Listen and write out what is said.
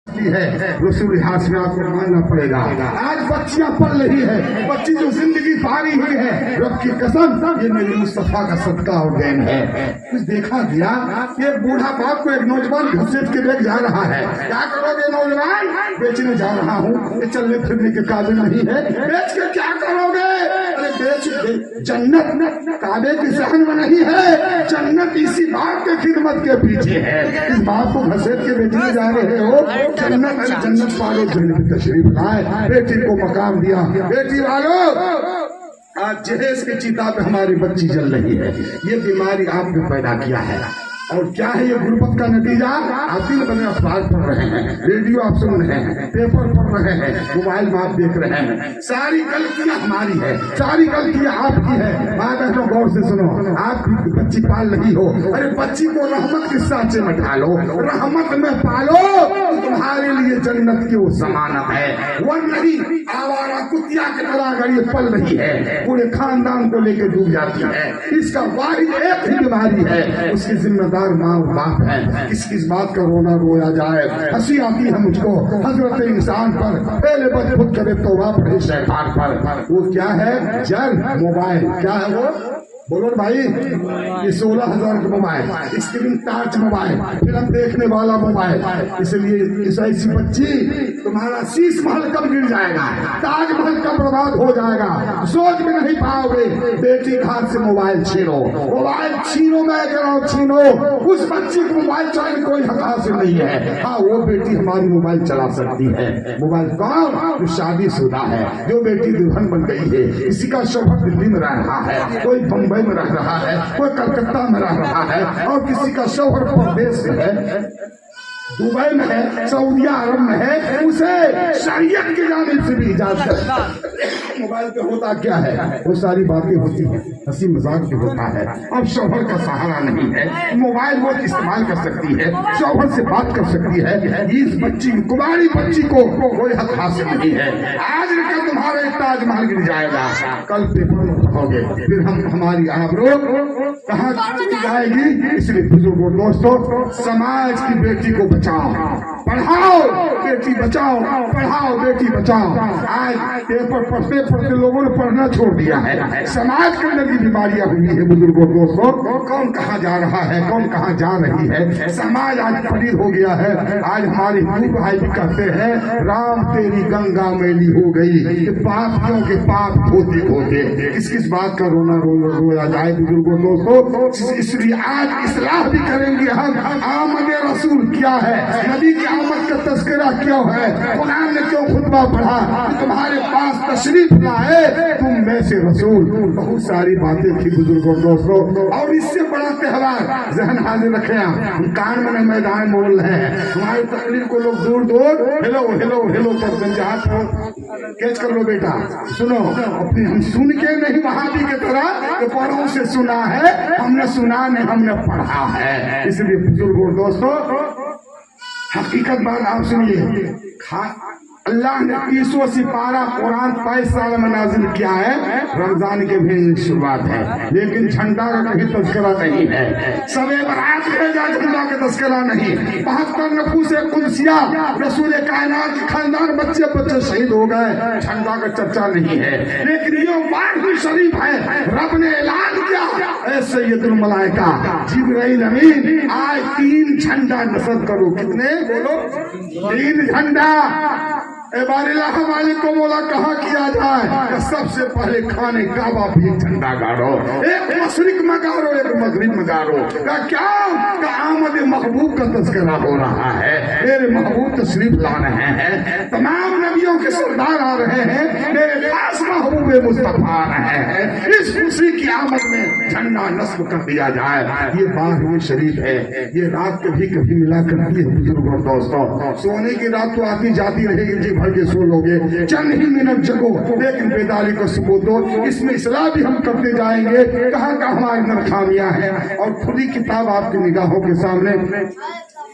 ہے رسول حاصلات کو ماننا پڑے گا. آج بچیاں پڑھ رہی ہے, بچی جو زندگی پاری ہوئی ہے, رب کی قسم یہ میرے مصطفیٰ کا صدقہ اور دین ہے. کچھ دیکھا گیا کہ ایک بوڑھا باپ کو ایک نوجوان گھسیٹ کے لے جا رہا ہے. کیا کرو گے نوجوان؟ بیچنے جا رہا ہوں, یہ چلنے پھرنے کے قابل نہیں ہے, بیچ کے کیا کرو گے؟ ارے بیچ جنت کعبے کی ذہن میں نہیں ہے, جنت اسی باپ کے خدمت کے پیچھے ہے. اس باپ کو گھسیٹ کے بیچنے جا رہے ہو, جنت والوں جنت تشریف لائے, بیٹی کو مقام دیا. بیٹی والوں آج جہیز کی چیتا پہ ہماری بچی جل رہی ہے. یہ بیماری آپ نے پیدا کیا ہے, اور کیا ہے یہ غربت کا نتیجہ؟ آپ دن بنے اخبار پڑھ رہے ہیں, ریڈیو آپ سن رہے ہیں, پیپر پڑھ رہے ہیں, موبائل میں آپ دیکھ رہے ہیں. ساری غلطیاں ہماری ہے, ساری غلطیاں آپ کی ہے. ماں بہنوں غور سے سنو, آپ بچی پال رہی ہو, ارے بچی کو رحمت کے سانچے میں ڈالو, رحمت میں پالو, تمہارے لیے جنت کی وہ ضمانت ہے. وہ نہیں آوارہ کتیا کے طرح اگر یہ پل رہی ہے, پورے خاندان کو لے کے ڈوب جاتی ہے. اس کا واحد ایک ہی بیماری ہے, اس کی ذمہ دار ماں اور باپ ہے. کس کس بات کا رونا رویا جائے, ہنسی آتی ہے مجھ کو حضرت انسان پر, پہلے بد خود کرے توبہ پڑے شیطان پر. وہ کیا ہے؟ جل موبائل. کیا ہے وہ؟ بولو بھائی, یہ 16,000 کا mobile, screen touch mobile, film دیکھنے والا موبائل. اس لیے اس ایسی بچی تمہارا شیش محل کب گر جائے گا, تاج محل کب برباد ہو جائے گا, سوچ بھی نہیں پاؤ گے. بیٹی ہاتھ سے موبائل چھینو, موبائل چھینو, میں کہہ رہا ہوں چھینو. اس بچی کو موبائل چلانے کوئی حق حاصل نہیں ہے. ہاں وہ بیٹی ہماری موبائل چلا سکتی ہے. موبائل کون؟ جو شادی شدہ ہے, جو بیٹی دلہن بن گئی ہے. کسی کا شوہر دلی میں رہ رہا ہے, کوئی بمبئی میں رہ رہا ہے, کوئی کلکتہ میں رہ رہا ہے, اور کسی کا شوہر پردیس میں ہے, دبئی میں ہے, سعودیہ عرب میں ہے. اسے شریعت کی جانب سے بھی اجازت ہے. موبائل پہ ہوتا کیا ہے؟ وہ ساری باتیں ہوتی ہیں, ہنسی مذاق بھی ہوتا ہے. اب شوہر کا سہارا نہیں ہے, موبائل وہ استعمال کر سکتی ہے, شوہر سے بات کر سکتی ہے. اس بچی کماری بچی کو کوئی حق حاصل نہیں ہے. آج کل تمہارا تاج محل گر جائے گا, کل پیپر میں پڑھو گے, پھر ہماری آبرو کہاں جائے گی. اس لیے بزرگوں دوستوں, سماج کی بیٹی کو بچاؤ, پڑھاؤ بیٹی بچاؤ, پڑھاؤ بیٹی بچاؤ. آج پیپر پڑھتے پڑھتے لوگوں نے پڑھنا چھوڑ دیا ہے. سماج کے اندر کی بیماریاں ہوئی ہے بزرگوں دوستوں. کون کہاں جا رہا ہے, کون کہاں جا رہی ہے. سماج آج پلید ہو گیا ہے. آج ہمارے ہندو بھائی بھی کہتے ہیں, رام تیری گنگا میلی ہو گئی, پاپیوں کے پاپ دھوتے دھوتے. کس کس بات کا رونا رویا جائے بزرگوں دوستوں. اس لیے آج اصلاح بھی کریں گے ہم. آمد رسول کیا ہے, نبی کی آمد کا تذکرہ کیوں ہے, قرآن نے کیوں خطبہ پڑھا, تمہارے پاس تشریف لائے تم میں سے رسول. بہت ساری باتیں تھی بزرگوں دوستوں. اور اس سے بڑا تہوار ذہن حاضر رکھیں. ہم کان میں میدان میں بول رہے ہیں, ہماری تقریر کو لوگ دور دور ہیلو ہیلو ہیلو کرتے ہیں. جہاز کو کیچ کر لو بیٹا, سنو اپنی. ہم سن کے نہیں وہابی کی طرح کہ پڑھوں سے سنا ہے, ہم نے سنا نہیں, ہم نے پڑھا ہے. اس لیے بزرگوں دوستوں, حقیقت بات آپ سنیے. اللہ نے 30 سپارہ قرآن 22 سال میں نازل کیا ہے. رمضان کے مہینے کی شروعات ہے, لیکن جھنڈا کا کہیں تذکرہ نہیں ہے. شب برات بھیجا, جھنڈا کا تذکرہ نہیں. 72 نفوس قدسیہ رسول کائنات کے خاندان بچے بچے شہید ہو گئے, جھنڈا کا چرچا نہیں ہے. لیکن یہ بات بھی شریف ہے, رب نے اعلان کیا, اے سید الملائکہ جبرائیل امین, آج 3 جھنڈا نصب کرو. کتنے بولو؟ 3 جھنڈا. اے بار اللہ مالک کو مولا کہاں کیا جائے کہ سب سے پہلے کھانے کعبہ بھی جھنڈا گاڑو, ایک مشرق میں گاڑو, ایک مغرب میں گاڑو. کیا کہ آمد محبوب کا تذکرہ ہو رہا ہے, میرے محبوب تشریف لا رہے ہیں, تمام نبیوں کے سردار آ رہے ہیں, میرے خاص محبوب مصطفیٰ آ رہے ہیں. اس خوشی کی آمد میں جھنڈا نصب کر دیا جائے. یہ بات ہوئی شریف ہے. یہ رات کبھی ملا کرتی ہے بزرگوں دوستوں. سونے کی رات تو آتی جاتی رہے گی, جی بھر کے سو لوگے, چند ہی منٹ جگو, لیکن بیداری کا ثبوت دو. اس میں اصلاح بھی ہم کرتے جائیں گے. کہاں ہمارے اندر خامیاں ہیں, اور کھلی کتاب آپ کی نگاہوں کے سامنے